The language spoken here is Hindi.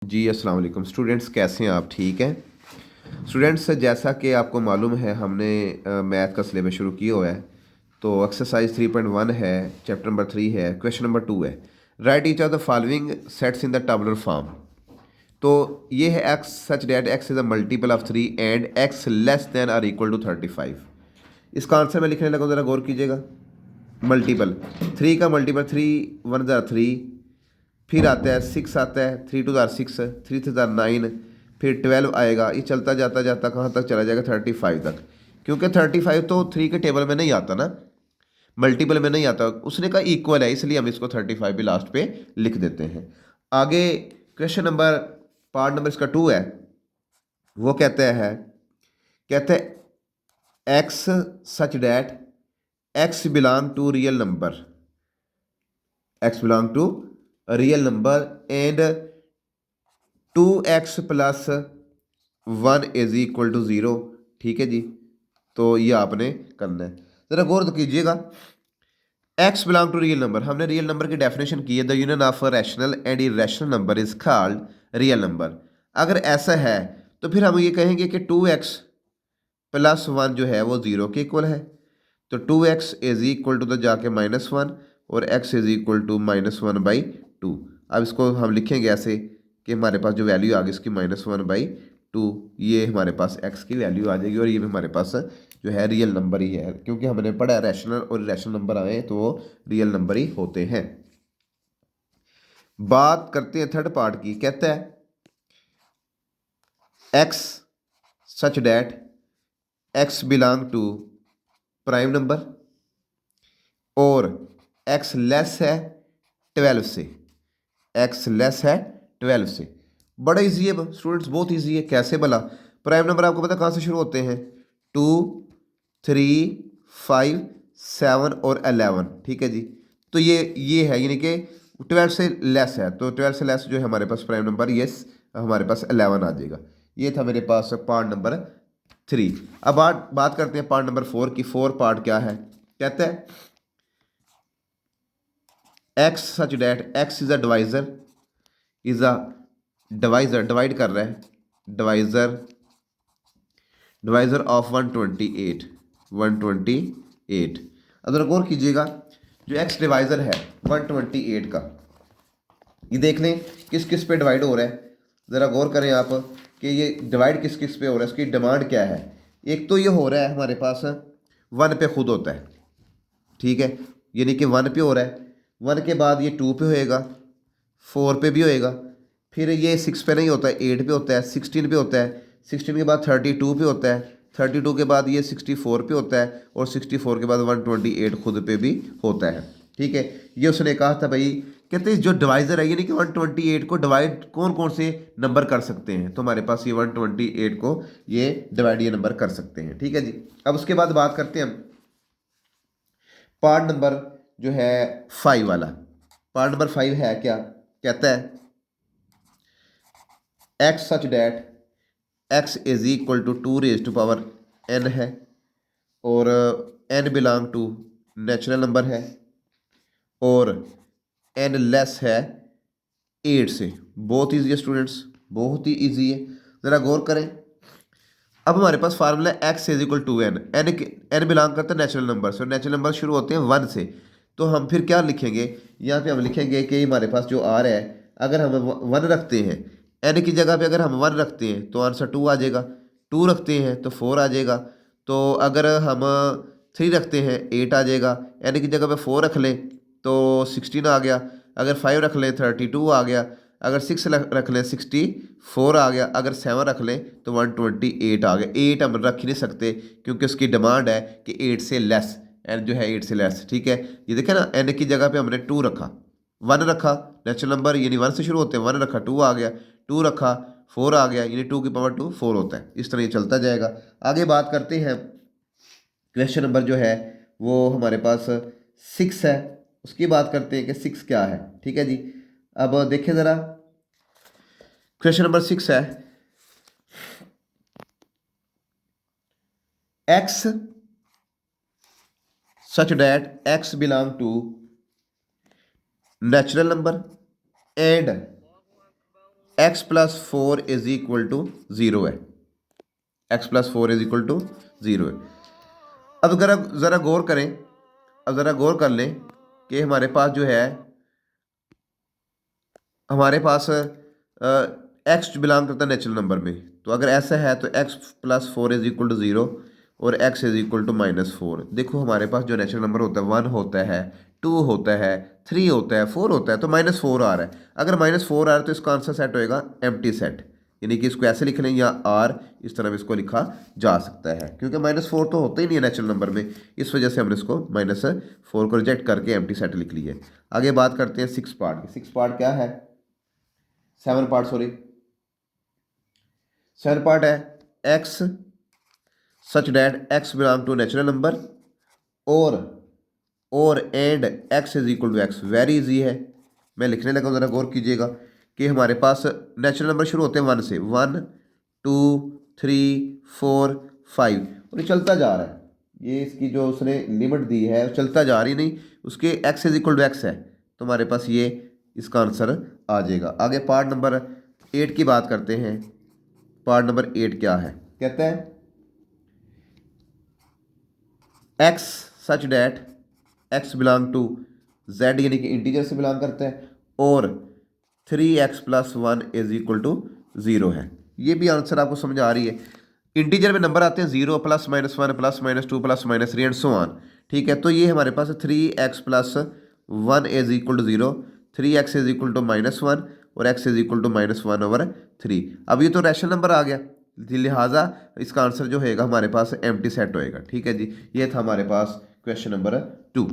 जी अस्सलाम वालेकुम स्टूडेंट्स, कैसे हैं आप? ठीक हैं स्टूडेंट्स? जैसा कि आपको मालूम है, हमने मैथ का सिलेबस शुरू किया हुआ है। तो एक्सरसाइज 3.1 है, चैप्टर नंबर 3 है, क्वेश्चन नंबर 2 है। Write each of the following sets in the tabular form. तो ये है x such that x is a multiple of 3 and x less than or equal to 35। इसका आंसर मैं लिखने लगा, ज़रा गौर कीजिएगा। मल्टीपल 3 का मल्टीपल 3 1 ज़ा 3, फिर आता है 6, आता है 3 2 ज़ार 6, 3 3 ज़ार 9, फिर 12 आएगा। ये चलता जाता जाता कहाँ तक चला जाएगा? 35 तक। क्योंकि 35 तो 3 के टेबल में नहीं आता ना, मल्टीपल में नहीं आता। उसने कहा इक्वल है, इसलिए हम इसको 35 भी लास्ट पे लिख देते हैं। आगे क्वेश्चन नंबर, पार्ट नंबर इसका 2 है। वो कहते हैं x such that x belong to real number, x belong to real number and 2x+1 is equal to 0। ठीक है जी, तो ये आपने करना है। ज़रा गौर तो कीजिएगा। X belong to real number, हमने रियल नंबर की डेफिनेशन की है, the union of rational and irrational number is called real number. अगर ऐसा है तो फिर हम ये कहेंगे कि 2x+1 जो है वो 0 के इक्वल है। तो 2x is equal to the जाके -1 और x इज इक्वल टू -1/2। अब इसको हम लिखेंगे ऐसे कि हमारे पास जो वैल्यू आ गई इसकी -1/2, ये हमारे पास x की वैल्यू आ जाएगी और ये भी हमारे पास जो है रियल नंबर ही है, क्योंकि हमने पढ़ा है रैशनल और इरेशनल नंबर आए तो वो रियल नंबर ही होते हैं। बात करते हैं थर्ड पार्ट की। कहता है x such that x belong to prime number और x लेस है 12 से, x लेस है 12 से। बड़ा इजी है स्टूडेंट्स, बहुत इजी है। कैसे भला? प्राइम नंबर आपको पता कहाँ से शुरू होते हैं? 2 3 5 7 और 11। ठीक है जी, तो ये है, यानी कि 12 से लेस है, तो 12 से लेस जो है हमारे पास प्राइम नंबर, ये हमारे पास 11 आ जाएगा। ये था मेरे पास पार्ट नंबर 3। अब बात करते हैं पार्ट नंबर 4 की। 4 पार्ट क्या है? कहता है x such that x is a divisor, is a divisor, divide कर रहा है, डिवाइजर, डिवाइजर ऑफ 128, 128। अगर गौर कीजिएगा, जो एक्स डिवाइजर है 128 का, ये देख लें किस किस पे डिवाइड हो रहा है। ज़रा गौर करें आप कि ये डिवाइड किस किस पे हो रहा है, इसकी डिमांड क्या है। एक तो ये हो रहा है हमारे पास 1 पे खुद होता है, ठीक है, यानी कि 1 पे हो रहा है। 1 के बाद ये 2 पे होएगा, 4 पे भी होएगा, फिर ये 6 पे नहीं होता है, 8 पे होता है, 16 पे होता है, 16 के बाद 32 पे होता है, 32 के बाद ये 64 पे होता है और 64 के बाद 128 खुद पे भी होता है। ठीक है, ये उसने कहा था भाई। कहते हैं जो डिवाइजर है, यानी कि 128 को डिवाइड कौन कौन से नंबर कर सकते हैं, तो हमारे पास ये 128 को ये डिवाइड ये नंबर कर सकते हैं। ठीक है जी, अब उसके बाद बात करते हैं हम पार्ट नंबर जो है 5 वाला। पार्ट नंबर 5 है क्या? कहता है x such that x is equal to 2 raised to power n है और n belong to natural number है और n लेस है 8 से। बहुत ईजी है स्टूडेंट्स, बहुत ही ईजी है, ज़रा गौर करें। अब हमारे पास formula x is equal to n, n belong करता है नेचुरल नंबर से, और नेचुरल नंबर शुरू होते हैं 1 से। तो हम फिर क्या लिखेंगे? यहाँ पे हम लिखेंगे कि हमारे पास जो आर है, अगर हम 1 रखते हैं, एन की जगह पे अगर हम 1 रखते हैं तो आंसर 2 आ जाएगा, 2 रखते हैं तो 4 आ जाएगा, तो अगर हम 3 रखते हैं 8 आ जाएगा, एन की जगह पे 4 रख लें तो 16 आ गया, अगर 5 रख लें 32 आ गया, अगर 6 रख लें 64 आ गया, अगर 7 रख लें तो 128 आ गया। 8 हम रख ही नहीं सकते क्योंकि उसकी डिमांड है कि 8 से लेस, एन जो है 8 से लेस। ठीक है, ये देखें ना, एन की जगह पे हमने 2 रखा, 1 रखा, नेचुरल नंबर यानी 1 से शुरू होते हैं, 1 रखा 2 आ गया, 2 रखा 4 आ गया, यानी 2 की पावर 2 4 होता है। इस तरह ये चलता जाएगा। आगे बात करते हैं, क्वेश्चन नंबर जो है वो हमारे पास 6 है, उसकी बात करते हैं कि 6 क्या है। ठीक है जी, अब देखें ज़रा, क्वेश्चन नंबर 6 है x such that x belong to natural number and x plus 4 is equal to 0 है, x plus 4 is equal to 0 है। अब अगर आप ज़रा गौर करें, अब ज़रा गौर कर लें कि हमारे पास जो है, हमारे पास एक्स बिलोंग करता है नेचुरल नंबर में, तो अगर ऐसा है तो x plus 4 is equal to 0 और एक्स इज इक्वल टू -4। देखो हमारे पास जो नेचुरल नंबर होता है 1 होता है, 2 होता है, 3 होता है, 4 होता है, तो -4 आ रहा है। अगर -4 आ रहा है तो इसका आंसर सेट होएगा एम्प्टी सेट, यानी कि इसको ऐसे लिख लें या आर इस तरह इसको लिखा जा सकता है, क्योंकि -4 तो होता ही नहीं है नेचुरल नंबर में, इस वजह से हमने इसको -4 को रिजेक्ट करके एम्प्टी सेट लिख लिया है। आगे बात करते हैं 6 पार्ट की। 6 पार्ट क्या है, 7 पार्ट, सॉरी 7 पार्ट है। X such that x belong to natural number और and x is equal to x. Very easy है, मैं लिखने लगा, ज़रा गौर कीजिएगा कि हमारे पास नेचुरल नंबर शुरू होते हैं 1 से, 1 2 3 4 5 और ये चलता जा रहा है। ये इसकी जो उसने लिमिट दी है वो चलता जा रही नहीं, उसके x is equal to x है, तो हमारे पास ये इसका आंसर आ जाएगा। आगे पार्ट नंबर 8 की बात करते हैं। पार्ट नंबर 8 क्या है, कहते हैं x such that x belong to Z, यानी कि इंटीजर से बिलोंग करता है, और 3x plus 1 is equal to 0 है। ये भी आंसर आपको समझ आ रही है। इंटीजर में नंबर आते हैं 0 plus -1 plus -2 plus -3 and so on, ठीक है। तो ये हमारे पास 3x plus 1 is equal to 0, 3x is equal to -1 और x इज इक्वल टू -1/3। अब ये तो रैशनल नंबर आ गया, लिहाजा इसका आंसर जो होएगा हमारे पास एम्प्टी सेट होएगा, ठीक है जी। ये था हमारे पास क्वेश्चन नंबर 2।